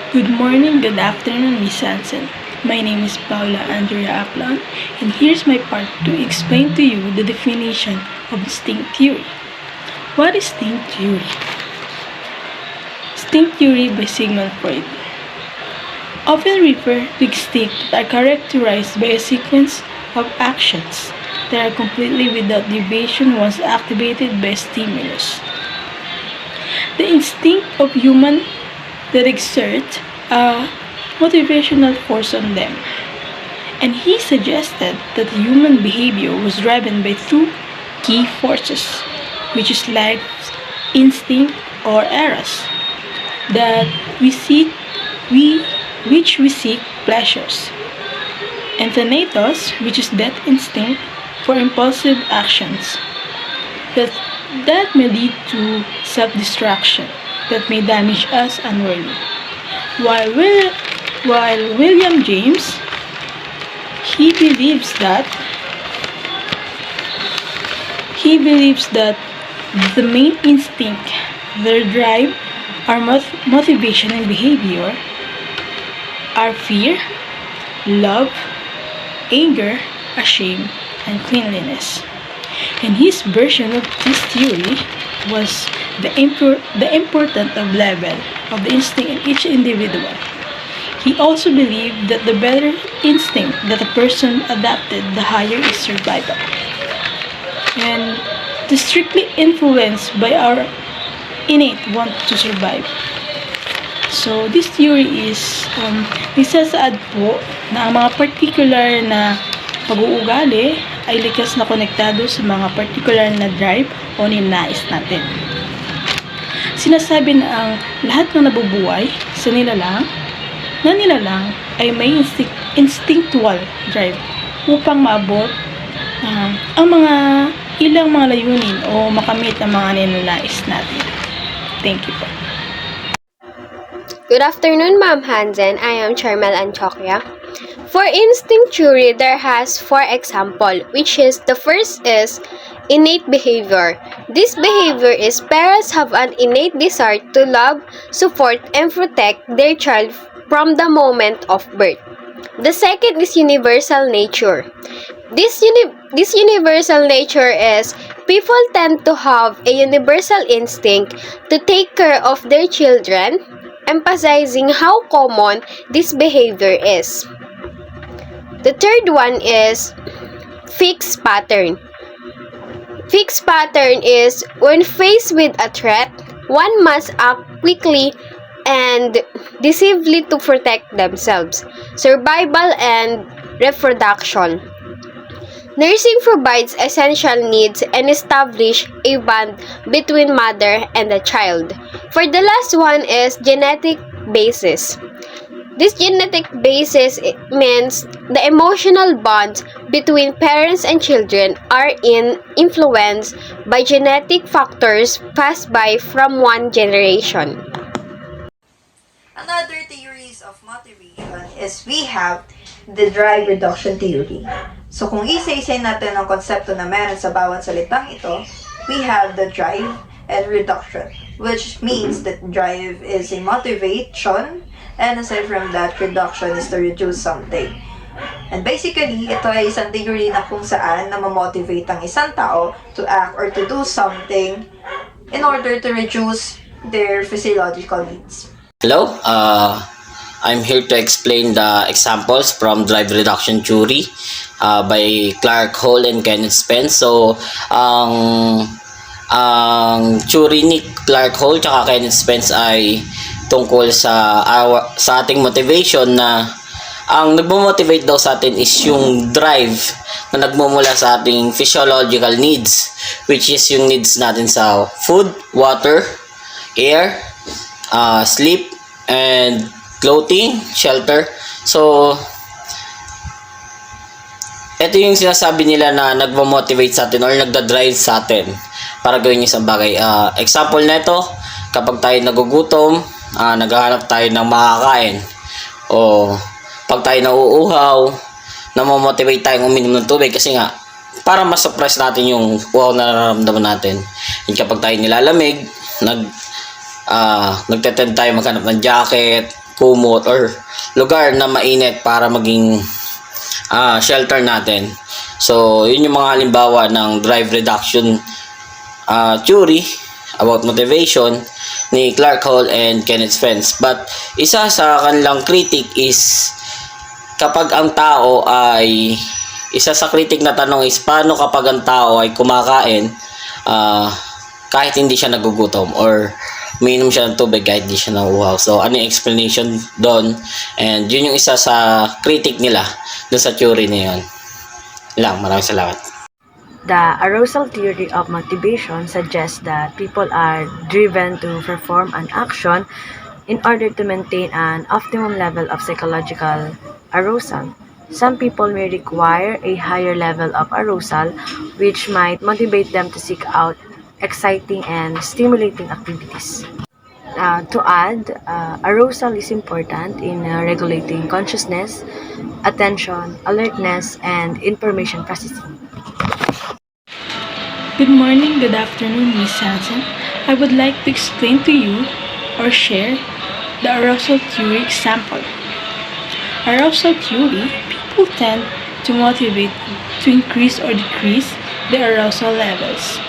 Good morning, good afternoon, Miss Hansen. My name is Paula Andrea Aplan, and here's my part to explain to you the definition of instinct theory. What is instinct theory? Instinct theory by Sigmund Freud often refer to instincts that are characterized by a sequence of actions that are completely without deviation once activated by a stimulus. The instinct of human that exert a motivational force on them. And he suggested that human behavior was driven by two key forces, which is life's instinct or eros, that which we seek pleasures, and thanatos, which is death instinct for impulsive actions, that may lead to self-destruction that may damage us unworthy. While William James, he believes that the main instinct, their drive, our motivation and behavior are fear, love, anger, shame, and cleanliness. And his version of this theory was the importance of level of the instinct in each individual. He also believed that the better instinct that a person adopted, the higher is survival. And it is strictly influenced by our innate want to survive. So this theory is nagsasaad po na ang mga particular na pag-uugali ay likas na konektado sa mga particular na drive o ninais natin. Sinasabi na ang lahat ng nabubuhay sa nilalang ay may instinctual drive upang maabot ang ilang mga layunin o makamit ang mga ninanais natin. Thank you po. Good afternoon, Ma'am Hansen. I am Charmel Anchokya. For instinct theory, there has 4 examples, which is the first is innate behavior. This behavior is parents have an innate desire to love, support, and protect their child from the moment of birth. The second is universal nature. This universal nature is people tend to have a universal instinct to take care of their children, emphasizing how common this behavior is. The third one is fixed pattern. Fixed pattern is when faced with a threat, one must act quickly and decisively to protect themselves, survival, and reproduction. Nursing provides essential needs and establish a bond between mother and the child. For the last one is genetic basis. This genetic basis means the emotional bonds between parents and children are influenced by genetic factors passed by from one generation. Another theories of motivation is we have the drive reduction theory. So kung isa-isay natin ang konsepto na meron sa bawat salitang ito, we have the drive and reduction, which means that drive is a motivation, and aside from that, reduction is to reduce something. And basically, ito ay isang theory na kung saan na ma-motivate ang isang tao to act or to do something in order to reduce their physiological needs. Hello, I'm here to explain the examples from drive reduction theory by Clark Hall and Kenneth Spence. So, ang theory ni Clark Hall at Kenneth Spence ay tungkol sa ating motivation, na ang nagmo-motivate daw sa atin is yung drive na nagmumula sa ating physiological needs, which is yung needs natin sa food, water, air, sleep, and clothing, shelter. So, ito yung sinasabi nila na nagmo-motivate sa atin or nagda-drive sa atin para gawin yung isang bagay. Example na ito, kapag tayo nagugutom, naghahanap tayo ng makakain. O pag tayo nauuhaw, namo-motivate tayong uminom ng tubig kasi nga, para ma-suppress natin yung uhaw na nararamdaman natin. And kapag tayo nilalamig, nagtetend tayo maghanap ng jacket, kumot or lugar na mainit para maging shelter natin. So, yun yung mga halimbawa ng drive reduction theory about motivation ni Clark Hall and Kenneth Spence. But isa sa kanilang critic is kapag ang tao ay isa sa critic na tanong is paano kapag ang tao ay kumakain kahit hindi siya nagugutom or umiinom siya ng tubig kahit hindi siya nauuhaw. So ano yung explanation doon? And yun yung isa sa critic nila doon sa theory na yun. Maraming salamat. The arousal theory of motivation suggests that people are driven to perform an action in order to maintain an optimum level of psychological arousal. Some people may require a higher level of arousal, which might motivate them to seek out exciting and stimulating activities. To add, arousal is important in regulating consciousness, attention, alertness, and information processing. Good morning, good afternoon, Miss Hansen. I would like to explain to you or share the arousal theory example. Arousal theory, people tend to motivate to increase or decrease their arousal levels.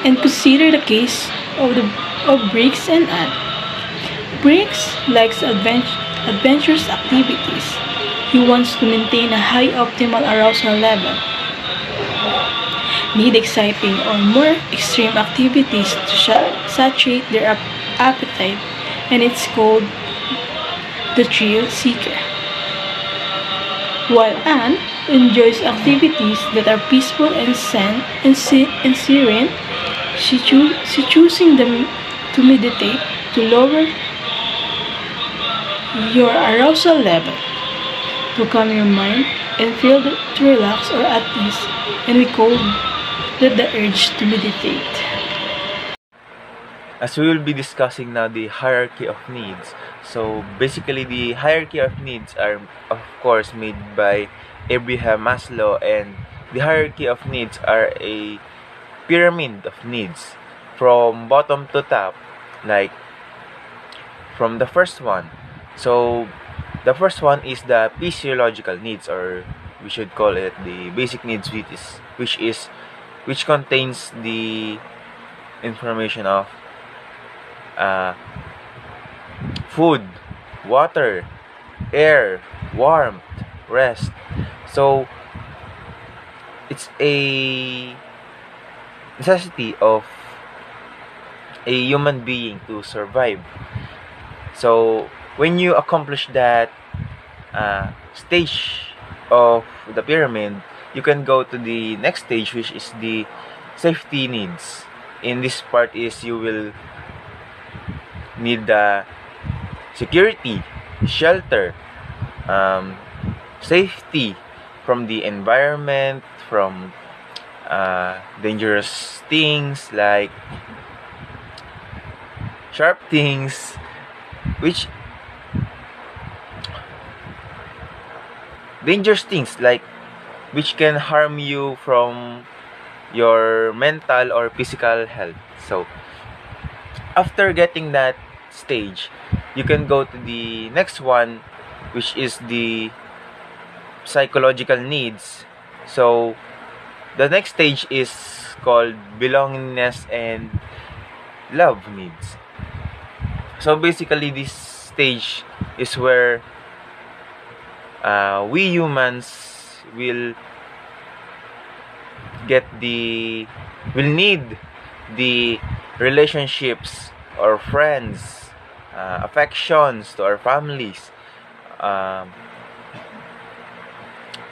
And consider the case of Briggs and Ann. Briggs likes adventurous activities. He wants to maintain a high optimal arousal level. Need exciting or more extreme activities to saturate their appetite, and it's called the thrill seeker. While Anne enjoys activities that are peaceful and serene, she choosing them to meditate to lower your arousal level, to calm your mind and feel to relax or at ease, and we call that the urge to meditate. As we will be discussing now the hierarchy of needs. So basically the hierarchy of needs are of course made by Abraham Maslow, and the hierarchy of needs are a pyramid of needs from bottom to top, like from the first one. So the first one is the physiological needs, or we should call it the basic needs, which contains the information of food, water, air, warmth, rest. So it's a necessity of a human being to survive. So when you accomplish that stage of the pyramid, you can go to the next stage, which is the safety needs. In this part is you will need the security, shelter, safety from the environment, from dangerous things like sharp things, which dangerous things like which can harm you from your mental or physical health. So after getting that stage, you can go to the next one, which is the psychological needs. So the next stage is called belongingness and love needs. So basically this stage is where we humans will need the relationships or friends, affections to our families,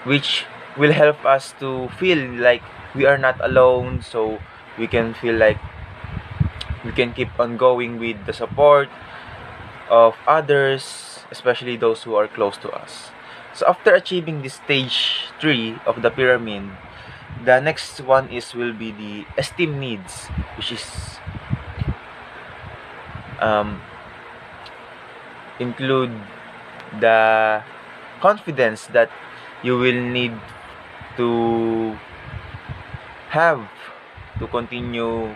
which will help us to feel like we are not alone, so we can feel like we can keep on going with the support of others, especially those who are close to us. So after achieving this stage 3 of the pyramid, the next one will be the esteem needs, which is include the confidence that you will need to have to continue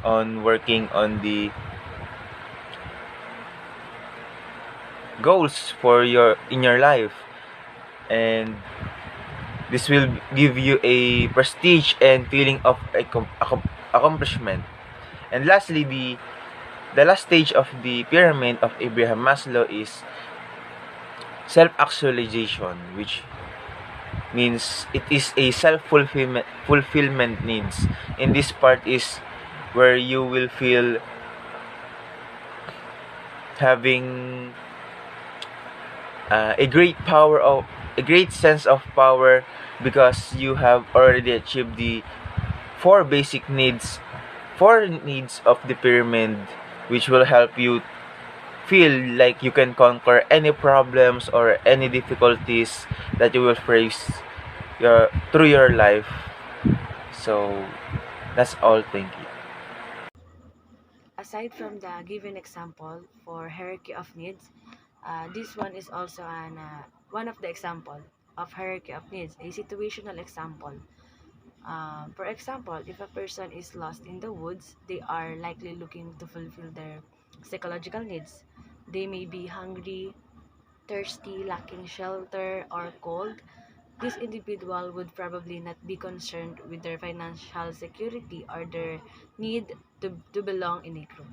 on working on the goals for your life, and this will give you a prestige and feeling of accomplishment. And lastly, the last stage of the pyramid of Abraham Maslow is self-actualization, which means it is a self-fulfillment needs. In this part is where you will feel having a great sense of power, because you have already achieved the four basic needs, four needs of the pyramid, which will help you feel like you can conquer any problems or any difficulties that you will face through your life. So that's all. Thank you. Aside from the given example for hierarchy of needs, this one is also one of the example of hierarchy of needs, a situational example. For example, if a person is lost in the woods, they are likely looking to fulfill their psychological needs. They may be hungry, thirsty, lacking shelter, or cold. This individual would probably not be concerned with their financial security or their need to belong in a group.